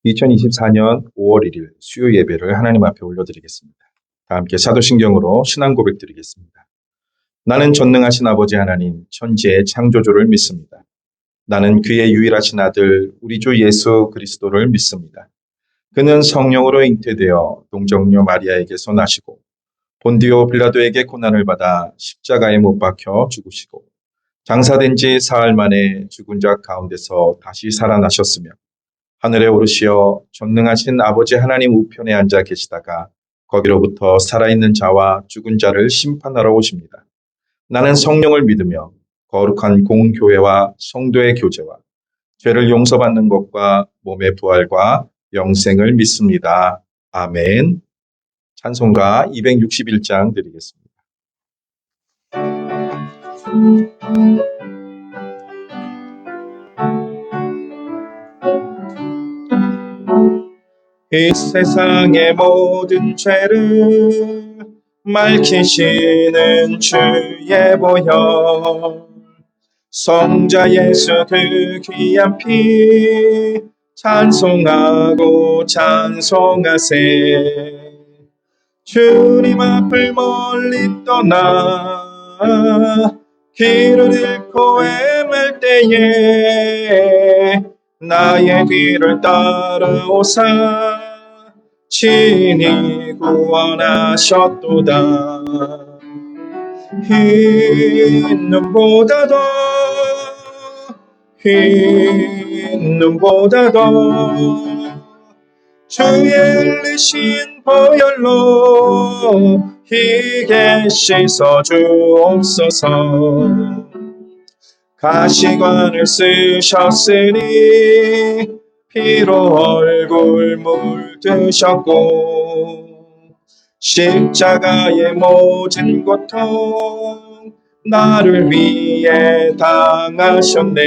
2024년 5월 1일 수요 예배를 하나님 앞에 올려드리겠습니다. 다 함께 사도신경으로 신앙 고백 드리겠습니다. 나는 전능하신 아버지 하나님, 천지의 창조주를 믿습니다. 나는 그의 유일하신 아들, 우리 주 예수 그리스도를 믿습니다. 그는 성령으로 잉태되어 동정녀 마리아에게서 나시고 본디오 빌라도에게 고난을 받아 십자가에 못 박혀 죽으시고 장사된 지 사흘 만에 죽은 자 가운데서 다시 살아나셨으며 하늘에 오르시어 전능하신 아버지 하나님 우편에 앉아 계시다가 거기로부터 살아있는 자와 죽은 자를 심판하러 오십니다. 나는 성령을 믿으며 거룩한 공교회와 성도의 교제와 죄를 용서받는 것과 몸의 부활과 영생을 믿습니다. 아멘. 찬송가 261장 드리겠습니다. 이 세상의 모든 죄를 맑히시는 주의 보혈, 성자 예수 그 귀한 피 찬송하고 찬송하세. 주님 앞을 멀리 떠나 길을 잃고 헤맬 때에 나의 뒤를 따라오사 친히 구원하셨도다. 흰 눈보다도 흰 눈보다도 주의 흘리신 보혈로 희게 씻어 주옵소서. 가시관을 쓰셨으니 피로 얼굴 물드셨고 십자가의 모든 고통 나를 위해 당하셨네.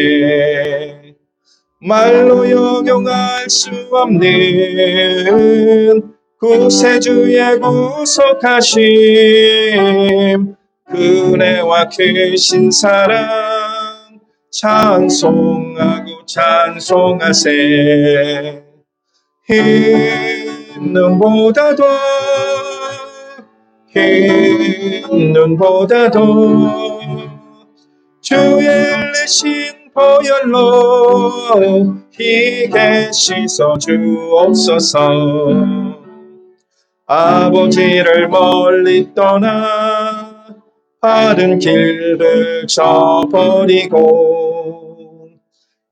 말로 형용할 수 없는 구세주의 구속하심, 은혜와 크신 사랑 찬송하고 찬송하세. 흰 눈보다도 흰 눈보다도 주의 흘리신 보혈로 희게 씻어 주옵소서. 아버지를 멀리 떠나 바른 길을 저버리고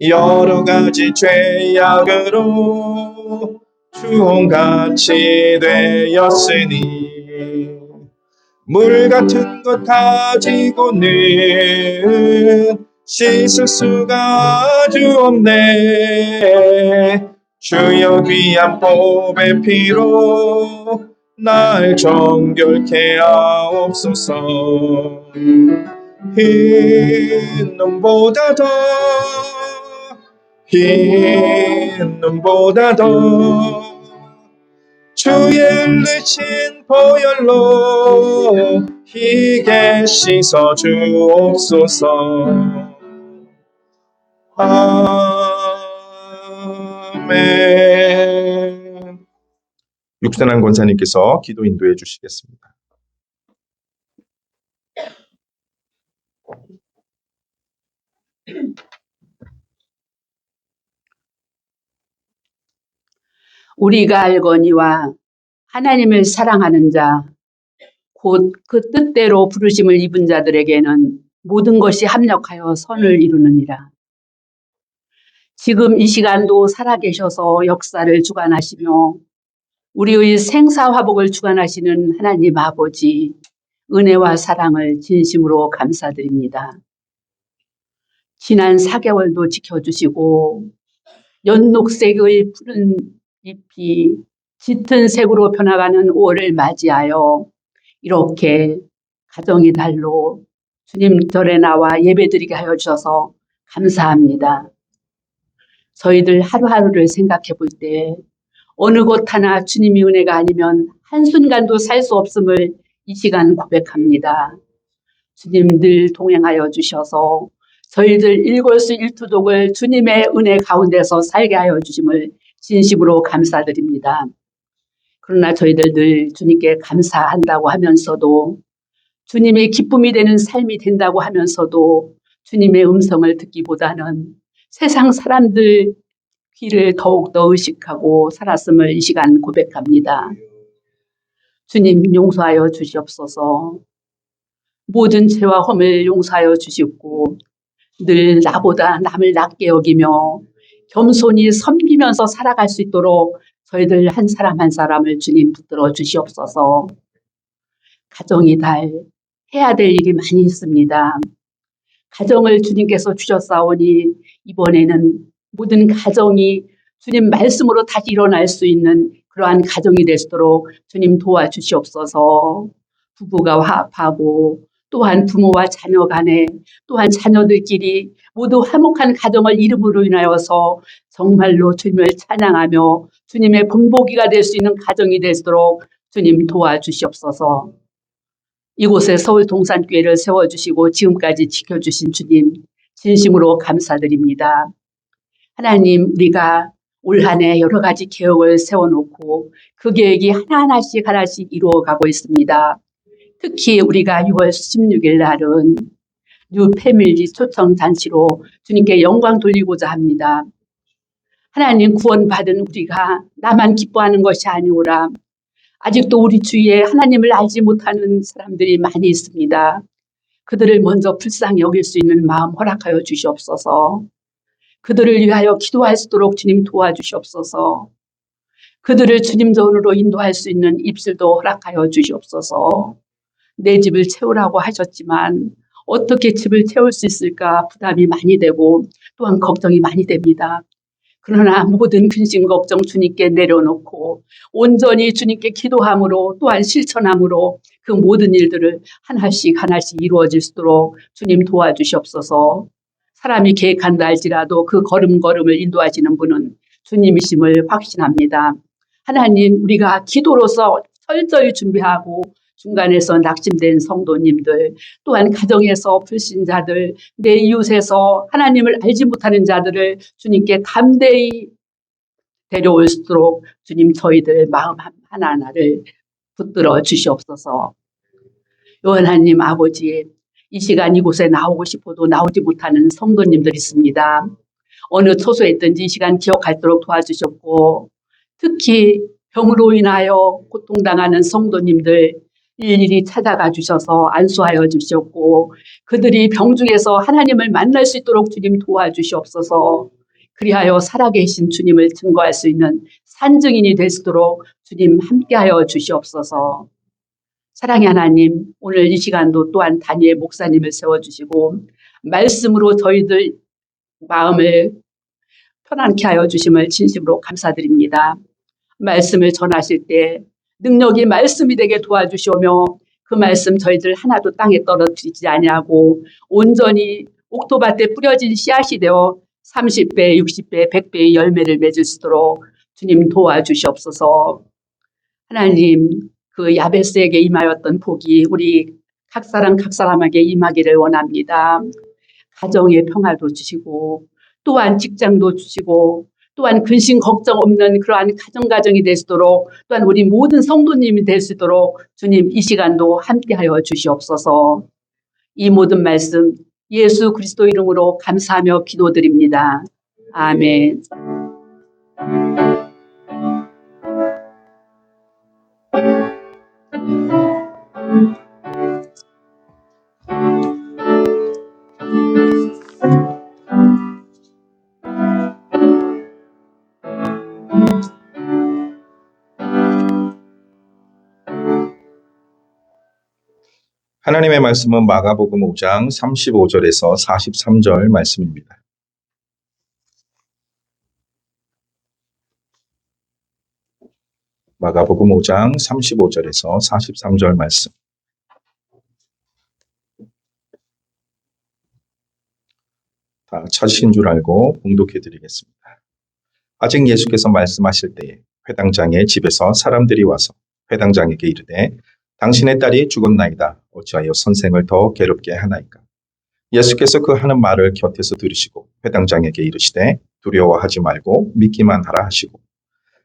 여러 가지 죄악으로 주홍같이 되었으니 물 같은 것 가지고는 씻을 수가 아주 없네. 주여 귀한 보배 피로 날 정결케 하옵소서. 흰 눈보다도 흰 눈보다도 주의 흘리신 보혈로 희게 씻어 주옵소서. 아멘. 육선한 권사님께서 기도 인도해 주시겠습니다. 우리가 알거니와 하나님을 사랑하는 자, 곧 그 뜻대로 부르심을 입은 자들에게는 모든 것이 합력하여 선을 이루느니라. 지금 이 시간도 살아계셔서 역사를 주관하시며 우리의 생사화복을 주관하시는 하나님 아버지, 은혜와 사랑을 진심으로 감사드립니다. 지난 4개월도 지켜주시고 연녹색의 푸른 잎이 짙은 색으로 변화가는 5월을 맞이하여 이렇게 가정의 달로 주님 절에 나와 예배드리게 하여 주셔서 감사합니다. 저희들 하루하루를 생각해 볼 때 어느 곳 하나 주님의 은혜가 아니면 한순간도 살 수 없음을 이 시간 고백합니다. 주님 늘 동행하여 주셔서 저희들 일골수 일투족을 주님의 은혜 가운데서 살게 하여 주심을 진심으로 감사드립니다. 그러나 저희들 늘 주님께 감사한다고 하면서도 주님의 기쁨이 되는 삶이 된다고 하면서도 주님의 음성을 듣기보다는 세상 사람들 귀를 더욱더 의식하고 살았음을 이 시간 고백합니다. 주님 용서하여 주시옵소서. 모든 죄와 험을 용서하여 주시고 늘 나보다 남을 낮게 여기며 겸손히 섬기면서 살아갈 수 있도록 저희들 한 사람 한 사람을 주님 붙들어 주시옵소서. 가정이 해야 될 일이 많이 있습니다. 가정을 주님께서 주셨사오니 이번에는 모든 가정이 주님 말씀으로 다시 일어날 수 있는 그러한 가정이 될 수 있도록 주님 도와주시옵소서. 부부가 화합하고 또한 부모와 자녀 간에 또한 자녀들끼리 모두 화목한 가정을 이름으로 인하여서 정말로 주님을 찬양하며 주님의 본보기가 될 수 있는 가정이 될 수 있도록 주님 도와주시옵소서. 이곳에 서울 동산교회를 세워주시고 지금까지 지켜주신 주님 진심으로 감사드립니다. 하나님, 우리가 올 한 해 여러 가지 계획을 세워놓고 그 계획이 하나하나씩 이루어가고 있습니다. 특히 우리가 6월 16일 날은 뉴 패밀리 초청 잔치로 주님께 영광 돌리고자 합니다. 하나님, 구원받은 우리가 나만 기뻐하는 것이 아니오라. 아직도 우리 주위에 하나님을 알지 못하는 사람들이 많이 있습니다. 그들을 먼저 불쌍히 여길 수 있는 마음 허락하여 주시옵소서. 그들을 위하여 기도할 수 있도록 주님 도와주시옵소서. 그들을 주님 전으로 인도할 수 있는 입술도 허락하여 주시옵소서. 내 집을 채우라고 하셨지만 어떻게 집을 채울 수 있을까 부담이 많이 되고 또한 걱정이 많이 됩니다. 그러나 모든 근심 걱정 주님께 내려놓고 온전히 주님께 기도함으로 또한 실천함으로 그 모든 일들을 하나씩 이루어질 수 있도록 주님 도와주시옵소서. 사람이 계획한다 할지라도 그 걸음걸음을 인도하시는 분은 주님이심을 확신합니다. 하나님, 우리가 기도로서 철저히 준비하고 중간에서 낙심된 성도님들, 또한 가정에서 불신자들, 내 이웃에서 하나님을 알지 못하는 자들을 주님께 담대히 데려올 수 있도록 주님 저희들 마음 하나하나를 붙들어 주시옵소서. 하나님 아버지, 이 시간 이곳에 나오고 싶어도 나오지 못하는 성도님들 있습니다. 어느 처소에 있든지 이 시간 기억할도록 도와주셨고 특히 병으로 인하여 고통당하는 성도님들 일일이 찾아가 주셔서 안수하여 주셨고 그들이 병 중에서 하나님을 만날 수 있도록 주님 도와주시옵소서. 그리하여 살아계신 주님을 증거할 수 있는 산증인이 될 수 있도록 주님 함께하여 주시옵소서. 사랑의 하나님, 오늘 이 시간도 또한 단위의 목사님을 세워주시고 말씀으로 저희들 마음을 편안케 하여 주심을 진심으로 감사드립니다. 말씀을 전하실 때 능력이 말씀이 되게 도와주시오며 그 말씀 저희들 하나도 땅에 떨어뜨리지 아니하고 온전히 옥토밭에 뿌려진 씨앗이 되어 30배, 60배, 100배의 열매를 맺을 수 있도록 주님 도와주시옵소서. 하나님, 그 야베스에게 임하였던 복이 우리 각 사람에게 임하기를 원합니다. 가정의 평화도 주시고 또한 직장도 주시고 또한 근심 걱정 없는 그러한 가정이 될 수 있도록 또한 우리 모든 성도님이 될 수 있도록 주님 이 시간도 함께하여 주시옵소서. 이 모든 말씀 예수 그리스도 이름으로 감사하며 기도드립니다. 아멘. 하나님의 말씀은 마가복음 5장 35절에서 43절 말씀입니다. 마가복음 5장 35절에서 43절 말씀. 다 찾으신 줄 알고 봉독해 드리겠습니다. 아직 예수께서 말씀하실 때에 회당장의 집에서 사람들이 와서 회당장에게 이르되 당신의 딸이 죽었나이다. 어찌하여 선생을 더 괴롭게 하나이까? 예수께서 그 하는 말을 곁에서 들으시고 회당장에게 이르시되 두려워하지 말고 믿기만 하라 하시고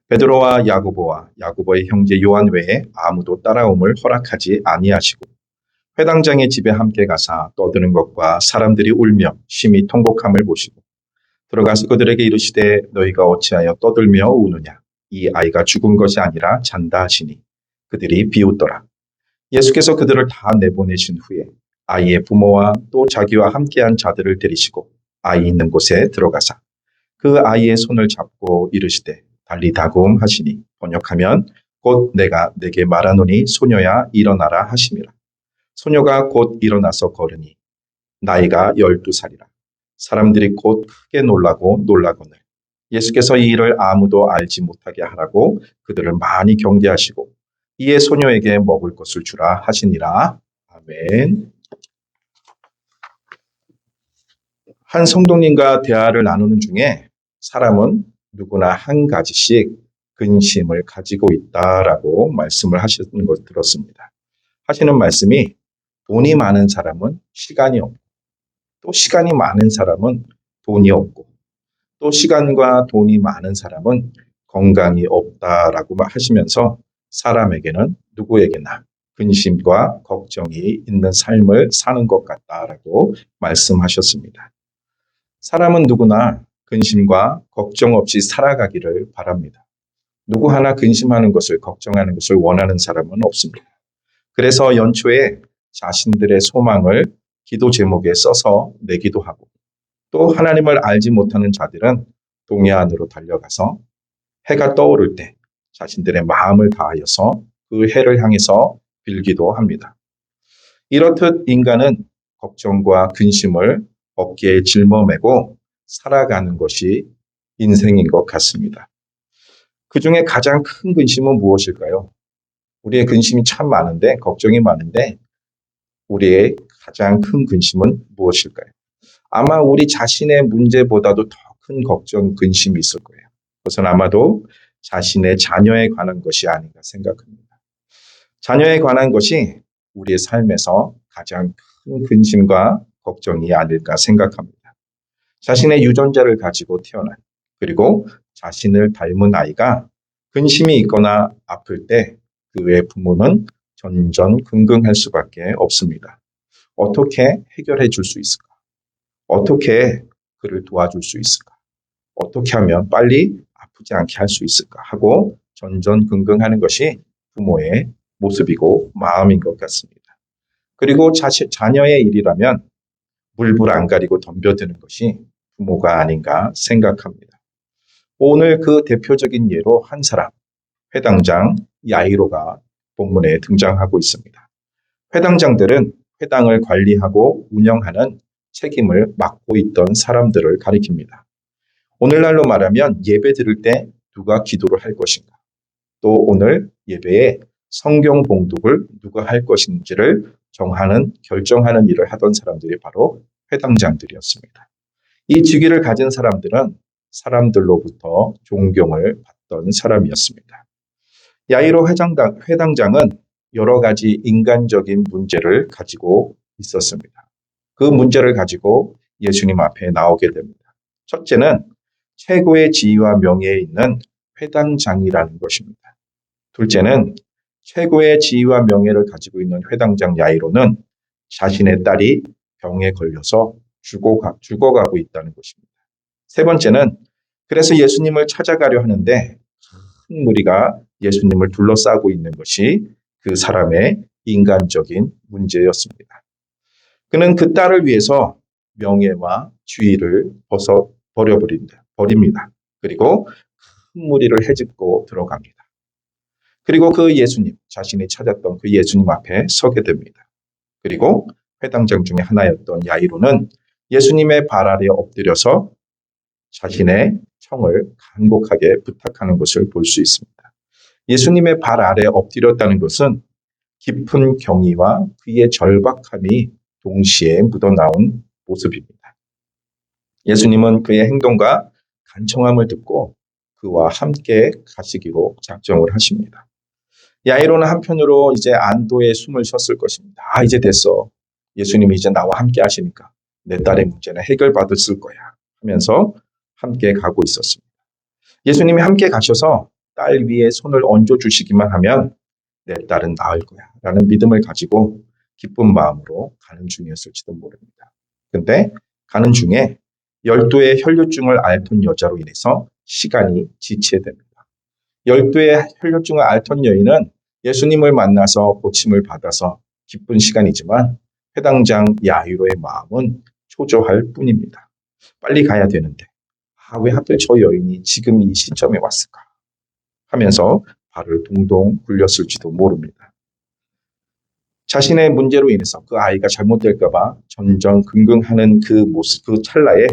베드로와 야고보와 야고보의 형제 요한 외에 아무도 따라옴을 허락하지 아니하시고 회당장의 집에 함께 가사 떠드는 것과 사람들이 울며 심히 통곡함을 보시고 들어가서 그들에게 이르시되 너희가 어찌하여 떠들며 우느냐 이 아이가 죽은 것이 아니라 잔다 하시니 그들이 비웃더라. 예수께서 그들을 다 내보내신 후에 아이의 부모와 또 자기와 함께한 자들을 데리시고 아이 있는 곳에 들어가사 그 아이의 손을 잡고 이르시되 달리다굼 하시니 번역하면 곧 내가 내게 말하노니 소녀야 일어나라 하심이라. 소녀가 곧 일어나서 걸으니 나이가 12살이라. 사람들이 곧 크게 놀라고 놀라거늘 예수께서 이 일을 아무도 알지 못하게 하라고 그들을 많이 경계하시고 이에 소녀에게 먹을 것을 주라 하시니라. 아멘. 한 성도님과 대화를 나누는 중에 사람은 누구나 한 가지씩 근심을 가지고 있다라고 말씀을 하시는 걸 들었습니다. 하시는 말씀이 돈이 많은 사람은 시간이 없고 또 시간이 많은 사람은 돈이 없고 또 시간과 돈이 많은 사람은 건강이 없다라고 하시면서 사람에게는 누구에게나 근심과 걱정이 있는 삶을 사는 것 같다라고 말씀하셨습니다. 사람은 누구나 근심과 걱정 없이 살아가기를 바랍니다. 누구 하나 근심하는 것을 걱정하는 것을 원하는 사람은 없습니다. 그래서 연초에 자신들의 소망을 기도 제목에 써서 내기도 하고 또 하나님을 알지 못하는 자들은 동해안으로 달려가서 해가 떠오를 때 자신들의 마음을 다하여서 그 해를 향해서 빌기도 합니다. 이렇듯 인간은 걱정과 근심을 어깨에 짊어매고 살아가는 것이 인생인 것 같습니다. 그 중에 가장 큰 근심은 무엇일까요? 우리의 근심이 참 많은데, 걱정이 많은데, 우리의 가장 큰 근심은 무엇일까요? 아마 우리 자신의 문제보다도 더 큰 걱정, 근심이 있을 거예요. 그것은 아마도 자신의 자녀에 관한 것이 아닌가 생각합니다. 자녀에 관한 것이 우리의 삶에서 가장 큰 근심과 걱정이 아닐까 생각합니다. 자신의 유전자를 가지고 태어난 그리고 자신을 닮은 아이가 근심이 있거나 아플 때 그의 부모는 전전긍긍할 수밖에 없습니다. 어떻게 해결해 줄 수 있을까? 어떻게 그를 도와줄 수 있을까? 어떻게 하면 빨리 아프지 않게 할 수 있을까? 하고 전전긍긍하는 것이 부모의 모습이고 마음인 것 같습니다. 그리고 자녀의 일이라면 물불 안 가리고 덤벼드는 것이 부모가 아닌가 생각합니다. 오늘 그 대표적인 예로 한 사람, 회당장 야이로가 본문에 등장하고 있습니다. 회당장들은 회당을 관리하고 운영하는 책임을 맡고 있던 사람들을 가리킵니다. 오늘날로 말하면 예배 드릴 때 누가 기도를 할 것인가, 또 오늘 예배에 성경 봉독을 누가 할 것인지를 결정하는 일을 하던 사람들이 바로 회당장들이었습니다. 이 직위를 가진 사람들은 사람들로부터 존경을 받던 사람이었습니다. 야이로 회당장은 여러 가지 인간적인 문제를 가지고 있었습니다. 그 문제를 가지고 예수님 앞에 나오게 됩니다. 첫째는 최고의 지위와 명예에 있는 회당장이라는 것입니다. 둘째는 최고의 지위와 명예를 가지고 있는 회당장 야이로는 자신의 딸이 병에 걸려서 죽어가고 있다는 것입니다. 세 번째는 그래서 예수님을 찾아가려 하는데 큰 무리가 예수님을 둘러싸고 있는 것이 그 사람의 인간적인 문제였습니다. 그는 그 딸을 위해서 명예와 지위를 버립니다. 그리고 큰 무리를 헤집고 들어갑니다. 그리고 그 예수님, 자신이 찾았던 그 예수님 앞에 서게 됩니다. 그리고 회당장 중에 하나였던 야이로는 예수님의 발 아래 엎드려서 자신의 청을 간곡하게 부탁하는 것을 볼 수 있습니다. 예수님의 발 아래 엎드렸다는 것은 깊은 경의와 그의 절박함이 동시에 묻어나온 모습입니다. 예수님은 그의 행동과 간청함을 듣고 그와 함께 가시기로 작정을 하십니다. 야이로는 한편으로 이제 안도의 숨을 쉬었을 것입니다. 이제 됐어. 예수님이 이제 나와 함께 하시니까 내 딸의 문제는 해결받았을 거야 하면서 함께 가고 있었습니다. 예수님이 함께 가셔서 딸 위에 손을 얹어주시기만 하면 내 딸은 나을 거야 라는 믿음을 가지고 기쁜 마음으로 가는 중이었을지도 모릅니다. 근데 가는 중에 12의 혈류증을 앓던 여자로 인해서 시간이 지체됩니다. 12의 혈류증을 앓던 여인은 예수님을 만나서 고침을 받아서 기쁜 시간이지만 회당장 야이로의 마음은 초조할 뿐입니다. 빨리 가야 되는데 왜 하필 저 여인이 지금 이 시점에 왔을까 하면서 발을 동동 굴렸을지도 모릅니다. 자신의 문제로 인해서 그 아이가 잘못될까봐 전전긍긍하는 그 모습, 그 찰나에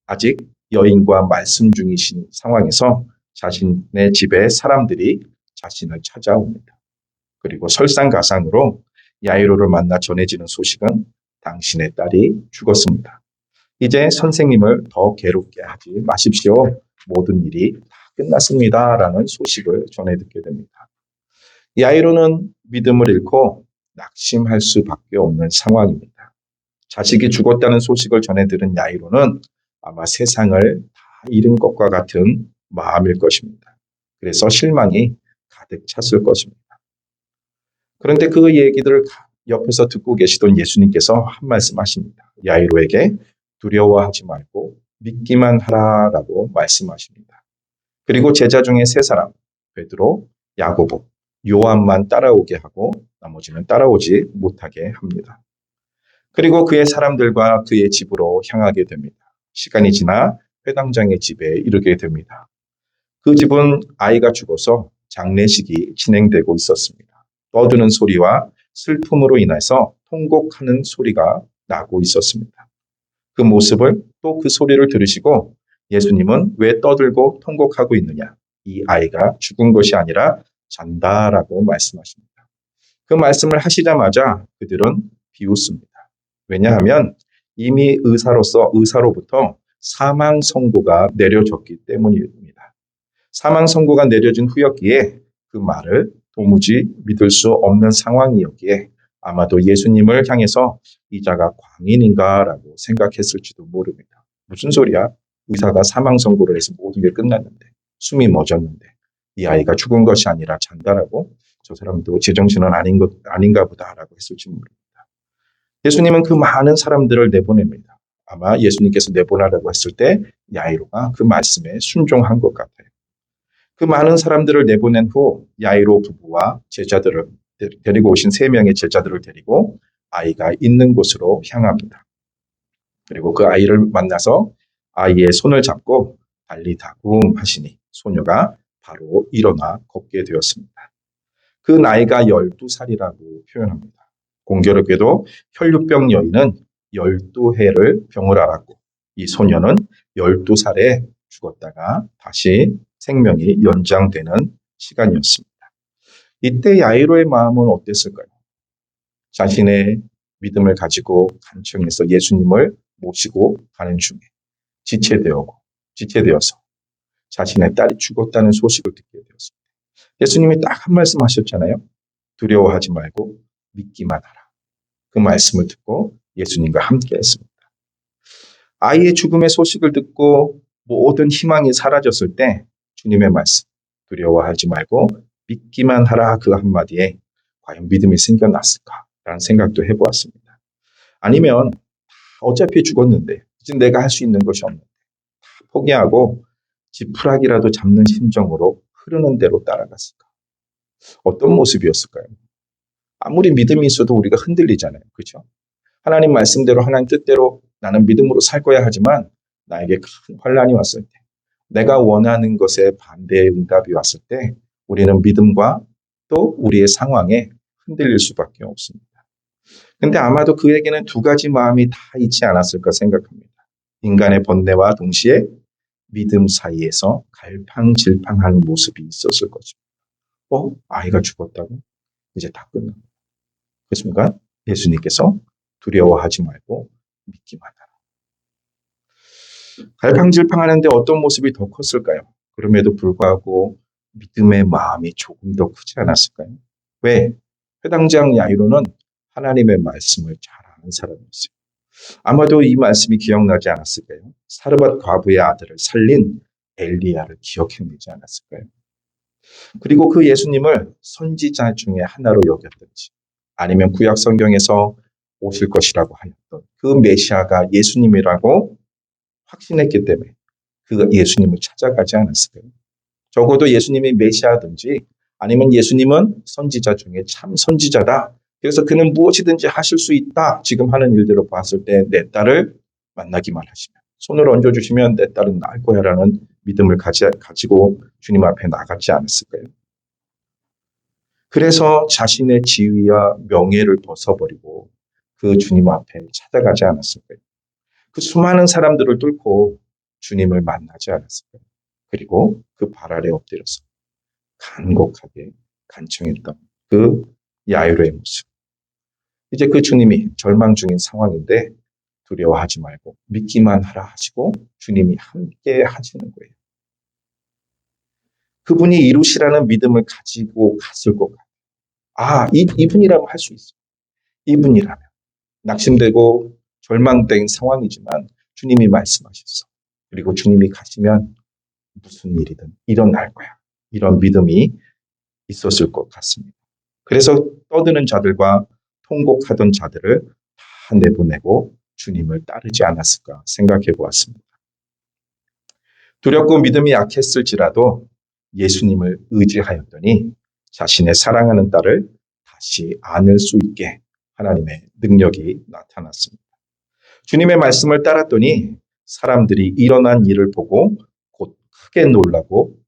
아직 여인과 말씀 중이신 상황에서 자신의 집에 사람들이 자신을 찾아옵니다. 그리고 설상가상으로 야이로를 만나 전해지는 소식은 당신의 딸이 죽었습니다. 이제 선생님을 더 괴롭게 하지 마십시오. 모든 일이 다 끝났습니다. 라는 소식을 전해 듣게 됩니다. 야이로는 믿음을 잃고 낙심할 수밖에 없는 상황입니다. 자식이 죽었다는 소식을 전해 들은 야이로는 아마 세상을 다 잃은 것과 같은 마음일 것입니다. 그래서 실망이 가득 찼을 것입니다. 그런데 그 얘기들을 옆에서 듣고 계시던 예수님께서 한 말씀 하십니다. 야이로에게 두려워하지 말고 믿기만 하라라고 말씀하십니다. 그리고 제자 중에 세 사람, 베드로, 야고보, 요한만 따라오게 하고 나머지는 따라오지 못하게 합니다. 그리고 그의 사람들과 그의 집으로 향하게 됩니다. 시간이 지나 회당장의 집에 이르게 됩니다. 그 집은 아이가 죽어서 장례식이 진행되고 있었습니다. 떠드는 소리와 슬픔으로 인해서 통곡하는 소리가 나고 있었습니다. 그 모습을 또 그 소리를 들으시고 예수님은 왜 떠들고 통곡하고 있느냐? 이 아이가 죽은 것이 아니라 잔다라고 말씀하십니다. 그 말씀을 하시자마자 그들은 비웃습니다. 왜냐하면 이미 의사로부터 사망 선고가 내려졌기 때문입니다. 사망 선고가 내려진 후였기에 그 말을 도무지 믿을 수 없는 상황이었기에 아마도 예수님을 향해서 이 자가 광인인가라고 생각했을지도 모릅니다. 무슨 소리야? 의사가 사망 선고를 해서 모든 게 끝났는데 숨이 멎었는데 이 아이가 죽은 것이 아니라 잔다라고 저 사람도 제정신은 아닌가 보다라고 했을지 모릅니다. 예수님은 그 많은 사람들을 내보냅니다. 아마 예수님께서 내보내라고 했을 때 야이로가 그 말씀에 순종한 것 같아요. 그 많은 사람들을 내보낸 후 야이로 부부와 제자들을 데리고 오신 3명의 제자들을 데리고 아이가 있는 곳으로 향합니다. 그리고 그 아이를 만나서 아이의 손을 잡고 달리다굼 하시니 소녀가 바로 일어나 걷게 되었습니다. 그 나이가 12살이라고 표현합니다. 공교롭게도 혈류병 여인은 12해를 병을 앓았고 이 소녀는 12살에 죽었다가 다시 생명이 연장되는 시간이었습니다. 이때 야이로의 마음은 어땠을까요? 자신의 믿음을 가지고 간청해서 예수님을 모시고 가는 중에 지체되어서 자신의 딸이 죽었다는 소식을 듣게 되었습니다. 예수님이 딱 한 말씀 하셨잖아요. 두려워하지 말고 믿기만 하라. 그 말씀을 듣고 예수님과 함께 했습니다. 아이의 죽음의 소식을 듣고 모든 희망이 사라졌을 때 주님의 말씀, 두려워하지 말고 믿기만 하라 그 한마디에 과연 믿음이 생겨났을까라는 생각도 해보았습니다. 아니면 어차피 죽었는데 이제 내가 할 수 있는 것이 없는데 다 포기하고 지푸라기라도 잡는 심정으로 흐르는 대로 따라갔을까? 어떤 모습이었을까요? 아무리 믿음이 있어도 우리가 흔들리잖아요. 그렇죠? 하나님 말씀대로 하나님 뜻대로 나는 믿음으로 살 거야 하지만 나에게 큰 환난이 왔을 때 내가 원하는 것에 반대의 응답이 왔을 때 우리는 믿음과 또 우리의 상황에 흔들릴 수밖에 없습니다. 근데 아마도 그에게는 두 가지 마음이 다 있지 않았을까 생각합니다. 인간의 번뇌와 동시에 믿음 사이에서 갈팡질팡한 모습이 있었을 거죠. 아이가 죽었다고? 이제 다 끝났다. 그렇습니까? 예수님께서 두려워하지 말고 믿기만 하라. 갈팡질팡하는데 어떤 모습이 더 컸을까요? 그럼에도 불구하고 믿음의 마음이 조금 더 크지 않았을까요? 왜? 회당장 야이로는 하나님의 말씀을 잘 아는 사람이었어요. 아마도 이 말씀이 기억나지 않았을까요? 사르밧 과부의 아들을 살린 엘리야를 기억해내지 않았을까요? 그리고 그 예수님을 선지자 중에 하나로 여겼든지 아니면 구약 성경에서 오실 것이라고 하였던 그 메시아가 예수님이라고 확신했기 때문에 그 예수님을 찾아가지 않았을까요? 적어도 예수님이 메시아든지 아니면 예수님은 선지자 중에 참 선지자다. 그래서 그는 무엇이든지 하실 수 있다. 지금 하는 일들을 봤을 때 내 딸을 만나기만 하시면 손을 얹어주시면 내 딸은 나을 거야 라는 믿음을 가지고 주님 앞에 나갔지 않았을까요? 그래서 자신의 지위와 명예를 벗어버리고 그 주님 앞에 찾아가지 않았을까요? 그 수많은 사람들을 뚫고 주님을 만나지 않았을까요? 그리고 그 발 아래 엎드려서 간곡하게 간청했던 그 야유로의 모습. 이제 그 주님이 절망 중인 상황인데 두려워하지 말고 믿기만 하라 하시고 주님이 함께 하시는 거예요. 그분이 이루시라는 믿음을 가지고 갔을 것 같아요. 이분이라면 할 수 있어요. 이분이라면. 낙심되고 절망된 상황이지만 주님이 말씀하셨어. 그리고 주님이 가시면 무슨 일이든 일어날 거야. 이런 믿음이 있었을 것 같습니다. 그래서 떠드는 자들과 통곡하던 자들을 다 내보내고 주님을 따르지 않았을까 생각해 보았습니다. 두렵고 믿음이 약했을지라도 예수님을 의지하였더니 자신의 사랑하는 딸을 다시 안을 수 있게 하나님의 능력이 나타났습니다. 주님의 말씀을 따랐더니 사람들이 일어난 일을 보고 곧 크게 놀라고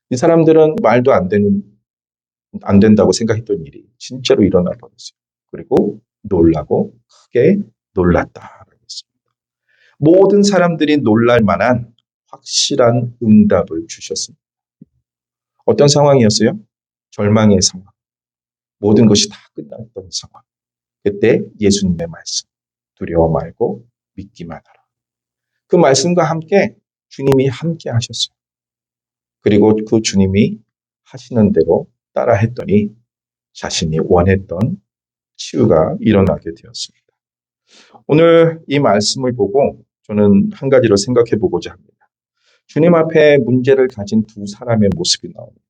이 사람들은 말도 안 된다고 생각했던 일이 진짜로 일어나 버렸어요. 그리고 놀라고 크게 놀랐다라고 했습니다. 모든 사람들이 놀랄 만한 확실한 응답을 주셨습니다. 어떤 상황이었어요? 절망의 상황. 모든 것이 다 끝났던 상황. 그때 예수님의 말씀. 두려워 말고 믿기만 하라. 그 말씀과 함께 주님이 함께 하셨어요. 그리고 그 주님이 하시는 대로 따라 했더니 자신이 원했던 치유가 일어나게 되었습니다. 오늘 이 말씀을 보고 저는 한 가지를 생각해 보고자 합니다. 주님 앞에 문제를 가진 두 사람의 모습이 나옵니다.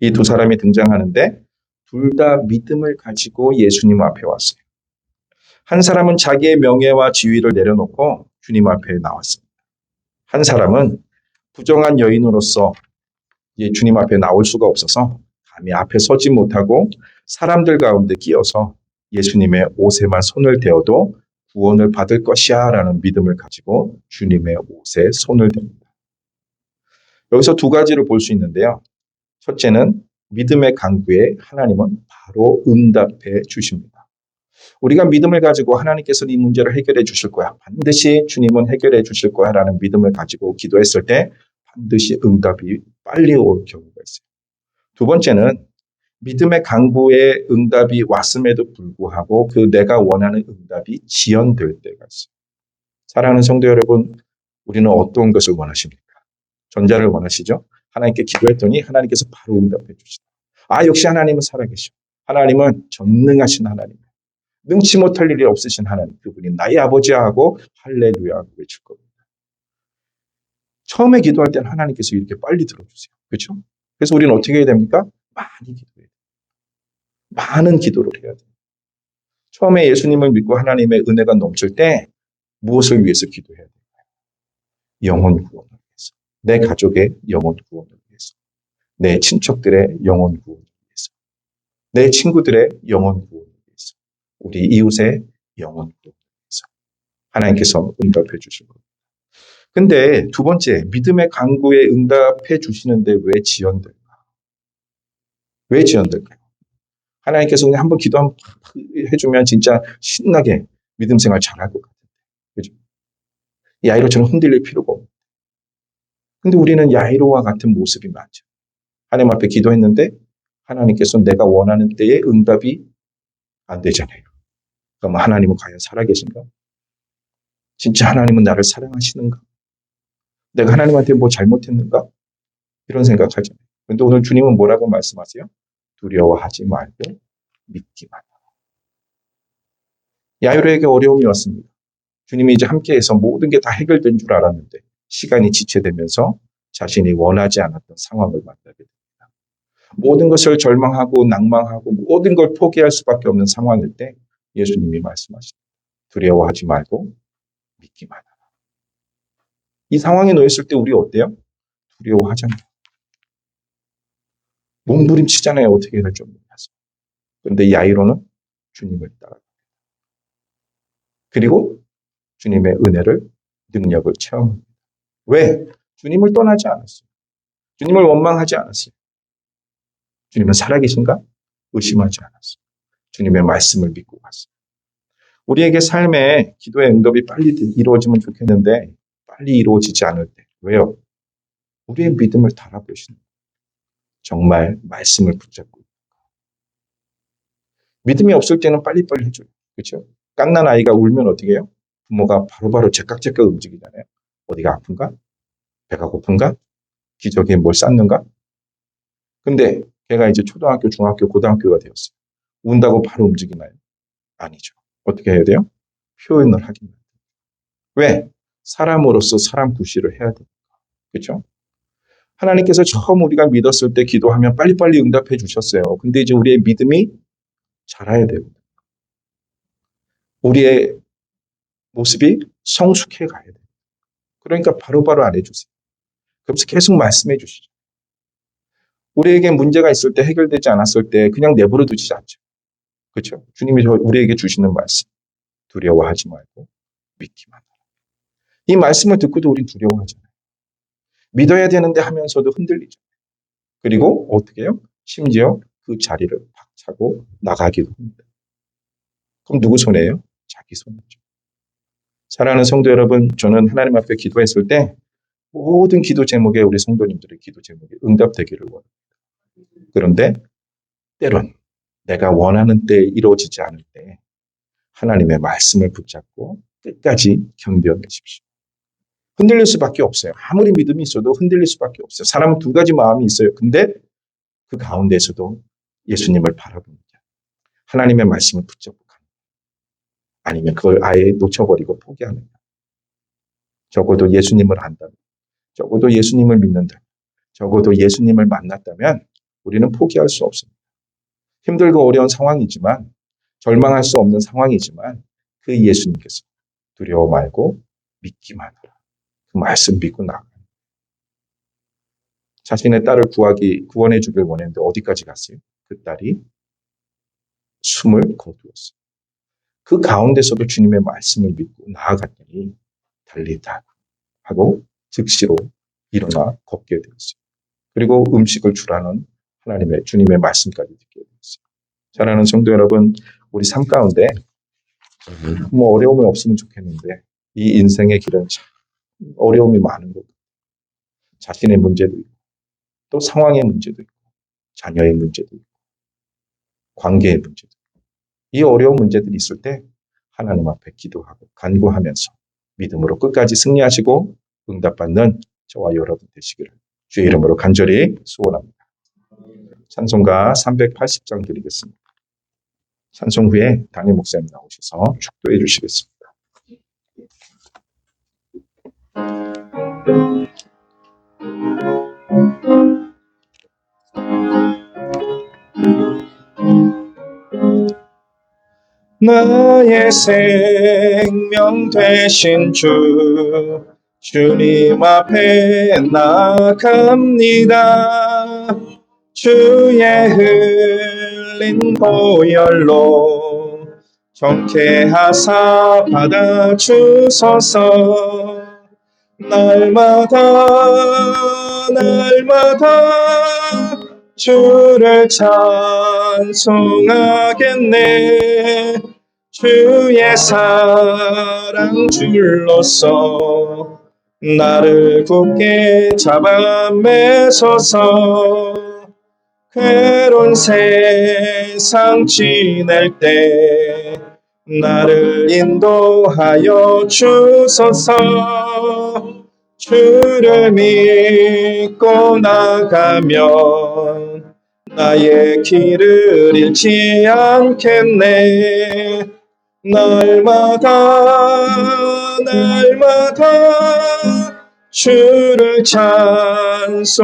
이 두 사람이 등장하는데 둘 다 믿음을 가지고 예수님 앞에 왔어요. 한 사람은 자기의 명예와 지위를 내려놓고 주님 앞에 나왔습니다. 한 사람은 부정한 여인으로서 주님 앞에 나올 수가 없어서 감히 앞에 서지 못하고 사람들 가운데 끼어서 예수님의 옷에만 손을 대어도 구원을 받을 것이야 라는 믿음을 가지고 주님의 옷에 손을 댑니다. 여기서 두 가지를 볼 수 있는데요. 첫째는 믿음의 강구에 하나님은 바로 응답해 주십니다. 우리가 믿음을 가지고 하나님께서 이 문제를 해결해 주실 거야. 반드시 주님은 해결해 주실 거야 라는 믿음을 가지고 기도했을 때 반드시 응답이 빨리 올 경우가 있어요. 두 번째는 믿음의 강구에 응답이 왔음에도 불구하고 그 내가 원하는 응답이 지연될 때가 있어요. 사랑하는 성도 여러분, 우리는 어떤 것을 원하십니까? 전자를 원하시죠? 하나님께 기도했더니 하나님께서 바로 응답해 주시다. 역시 하나님은 살아계셔. 하나님은 전능하신 하나님. 능치 못할 일이 없으신 하나님. 그분이 나의 아버지야 하고 할렐루야 하고 외칠 겁니다. 처음에 기도할 때는 하나님께서 이렇게 빨리 들어주세요. 그렇죠? 그래서 우리는 어떻게 해야 됩니까? 많이 기도해야 돼요. 많은 기도를 해야 돼요. 처음에 예수님을 믿고 하나님의 은혜가 넘칠 때 무엇을 위해서 기도해야 될까요? 영혼 구원을 위해서. 내 가족의 영혼 구원을 위해서. 내 친척들의 영혼 구원을 위해서. 내 친구들의 영혼 구원을 위해서. 우리 이웃의 영혼 구원을 위해서. 하나님께서 응답해 주실 겁니다. 근데 두 번째, 믿음의 강구에 응답해 주시는데 왜 지연될까? 왜 지연될까요? 하나님께서 그냥 한번 기도 한번 해주면 진짜 신나게 믿음 생활 잘할 것 같은데. 그죠? 야이로처럼 흔들릴 필요가 없는데. 근데 우리는 야이로와 같은 모습이 많죠. 하나님 앞에 기도했는데 하나님께서 내가 원하는 때에 응답이 안 되잖아요. 그럼 하나님은 과연 살아계신가? 진짜 하나님은 나를 사랑하시는가? 내가 하나님한테 뭐 잘못했는가? 이런 생각하잖아요. 그런데 오늘 주님은 뭐라고 말씀하세요? 두려워하지 말고 믿기만 하라. 야이로에게 어려움이 왔습니다. 주님이 이제 함께해서 모든 게 다 해결된 줄 알았는데 시간이 지체되면서 자신이 원하지 않았던 상황을 만나게 됩니다. 모든 것을 절망하고 낭망하고 모든 걸 포기할 수밖에 없는 상황일 때 예수님이 말씀하십니다. 두려워하지 말고 믿기만 하라. 이 상황에 놓였을 때 우리 어때요? 두려워하잖아요. 몸부림치잖아요. 어떻게 해야 될지 몰라서. 그런데 야이로는 주님을 따라갑니다. 그리고 주님의 은혜를, 능력을 체험합니다. 왜? 주님을 떠나지 않았어요. 주님을 원망하지 않았어요. 주님은 살아계신가? 의심하지 않았어요. 주님의 말씀을 믿고 갔어요. 우리에게 삶의 기도의 응답이 빨리 이루어지면 좋겠는데 빨리 이루어지지 않을 때. 왜요? 우리의 믿음을 달아보시는 거예요. 정말 말씀을 붙잡고. 믿음이 없을 때는 빨리빨리 해줘요. 그렇죠? 갓난 아이가 울면 어떻게 해요? 부모가 바로바로 제깍제깍 움직이잖아요. 어디가 아픈가? 배가 고픈가? 기저귀에 뭘 쌌는가? 근데 걔가 이제 초등학교, 중학교, 고등학교가 되었어요. 운다고 바로 움직이나요? 아니죠. 어떻게 해야 돼요? 표현을 하긴 해요. 왜? 사람으로서 사람 구실을 해야 돼요. 그렇죠? 하나님께서 처음 우리가 믿었을 때 기도하면 빨리빨리 응답해 주셨어요. 근데 이제 우리의 믿음이 자라야 돼요. 우리의 모습이 성숙해 가야 돼요. 그러니까 바로바로 안 해주세요. 그러면서 계속 말씀해 주시죠. 우리에게 문제가 있을 때 해결되지 않았을 때 그냥 내버려 두지 않죠. 그렇죠? 주님이 우리에게 주시는 말씀. 두려워하지 말고 믿기만 하라. 이 말씀을 듣고도 우린 두려워하잖아요. 믿어야 되는데 하면서도 흔들리죠. 그리고 어떻게 해요? 심지어 그 자리를 박차고 나가기도 합니다. 그럼 누구 손해예요? 자기 손해죠. 사랑하는 성도 여러분, 저는 하나님 앞에 기도했을 때 모든 기도 제목에 우리 성도님들의 기도 제목에 응답되기를 원합니다. 그런데 때론 내가 원하는 때에 이루어지지 않을 때 하나님의 말씀을 붙잡고 끝까지 견뎌내십시오. 흔들릴 수밖에 없어요. 아무리 믿음이 있어도 흔들릴 수밖에 없어요. 사람은 두 가지 마음이 있어요. 근데 그 가운데서도 예수님을 바라봅니다. 하나님의 말씀을 붙잡고 갑니다. 아니면 그걸 아예 놓쳐버리고 포기합니다. 적어도 예수님을 안다면, 적어도 예수님을 믿는다, 적어도 예수님을 만났다면 우리는 포기할 수 없습니다. 힘들고 어려운 상황이지만, 절망할 수 없는 상황이지만 그 예수님께서 두려워 말고 믿기만 하라. 그 말씀 믿고 나아가요. 자신의 딸을 구원해 주길 원했는데 어디까지 갔어요? 그 딸이 숨을 거두었어요. 그 가운데서도 주님의 말씀을 믿고 나아갔더니 달리다 하고 즉시로 일어나 걷게 되었어요. 그리고 음식을 주라는 주님의 말씀까지 듣게 되었어요. 사랑하는 성도 여러분, 우리 삶 가운데 어려움이 없으면 좋겠는데 이 인생의 길은 참 어려움이 많은 거예요. 자신의 문제도 있고 또 상황의 문제도 있고 자녀의 문제도 있고 관계의 문제도 있고 이 어려운 문제들이 있을 때 하나님 앞에 기도하고 간구하면서 믿음으로 끝까지 승리하시고 응답받는 저와 여러분 되시기를 주의 이름으로 간절히 소원합니다. 찬송가 380장 드리겠습니다. 찬송 후에 담임 목사님 나오셔서 축도해 주시겠습니다. 나의 생명 되신 주님 앞에 나갑니다. 주의 흘린 보혈로 정케하사 받아주소서. 날마다 주를 찬송하겠네. 주의 사랑 줄로서 나를 굳게 잡아 매소서. 괴로운 세상 지낼 때 나를 인도하여 주소서. 주를 믿고 나가면 나의 길을 잃지 않겠네. 날마다 주를 찬송하겠네.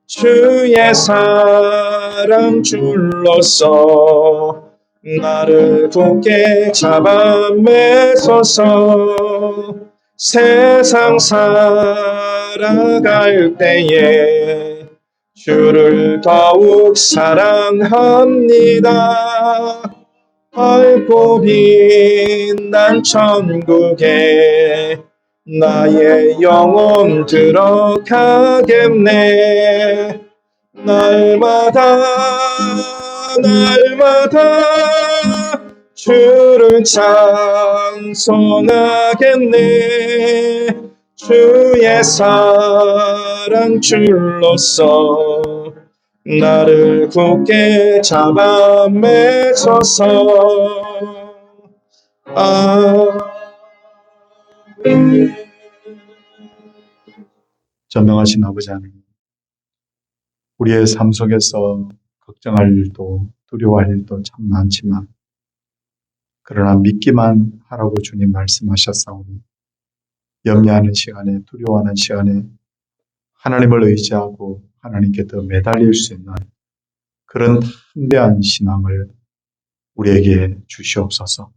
주의 사랑 줄로서 나를 굳게 잡아 매소서. 세상 살아갈 때에 주를 더욱 사랑합니다. 밝고 빛난 천국에 나의 영혼 들어가겠네. 날마다 주를 찬송하겠네. 주의 사랑 줄로서 나를 굳게 잡아 매소서. 전능하신 아버지 하나님, 우리의 삶 속에서 걱정할 일도 두려워할 일도 참 많지만 그러나 믿기만 하라고 주님 말씀하셨사오니 염려하는 시간에, 두려워하는 시간에 하나님을 의지하고 하나님께 더 매달릴 수 있는 그런 담대한 신앙을 우리에게 주시옵소서.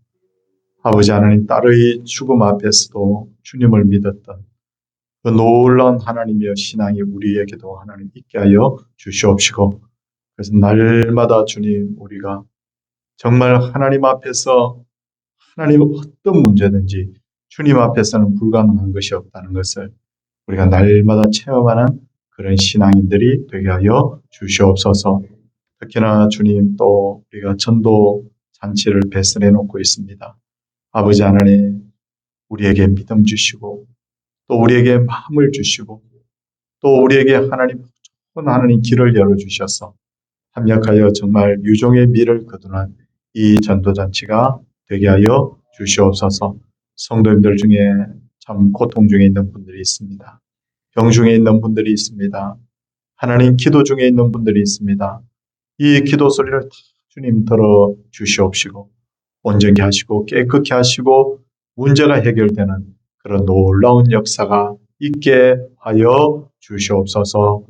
아버지 하나님, 딸의 죽음 앞에서도 주님을 믿었던 그 놀라운 하나님의 신앙이 우리에게도 하나님 있게 하여 주시옵시고, 그래서 날마다 주님, 우리가 정말 하나님 앞에서 하나님 어떤 문제든지 주님 앞에서는 불가능한 것이 없다는 것을 우리가 날마다 체험하는 그런 신앙인들이 되게 하여 주시옵소서. 특히나 주님, 또 우리가 전도 잔치를 배설해 놓고 있습니다. 아버지 하나님, 우리에게 믿음 주시고 또 우리에게 마음을 주시고 또 우리에게 하나님 좋은 하나님 길을 열어주셔서 합력하여 정말 유종의 미를 거두는 이 전도잔치가 되게 하여 주시옵소서. 성도님들 중에 참 고통 중에 있는 분들이 있습니다. 병 중에 있는 분들이 있습니다. 하나님 기도 중에 있는 분들이 있습니다. 이 기도 소리를 다 주님 들어 주시옵시고 온전히 하시고 깨끗게 하시고 문제가 해결되는 그런 놀라운 역사가 있게 하여 주시옵소서.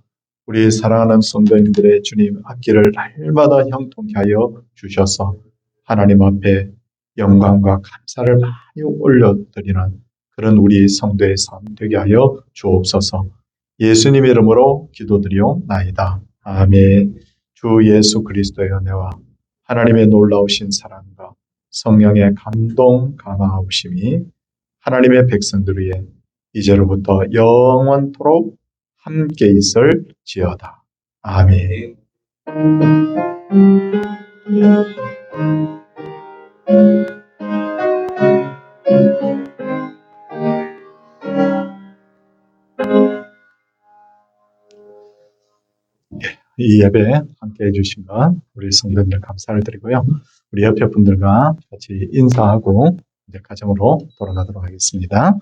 우리 사랑하는 성도님들의 주님 앞길을 날마다 형통케 하여 주셔서 하나님 앞에 영광과 감사를 많이 올려드리는 그런 우리 성도의 삶 되게 하여 주옵소서. 예수님 이름으로 기도드리옵나이다. 아멘. 주 예수 그리스도의 은혜와 하나님의 놀라우신 사랑과 성령의 감동 감화하심이 하나님의 백성들 위에 이제로부터 영원토록 함께 있을지어다. 아멘. 이 예배 함께 해주신 것 우리 성도님들 감사를 드리고요. 우리 옆에 분들과 같이 인사하고 이제 가정으로 돌아가도록 하겠습니다.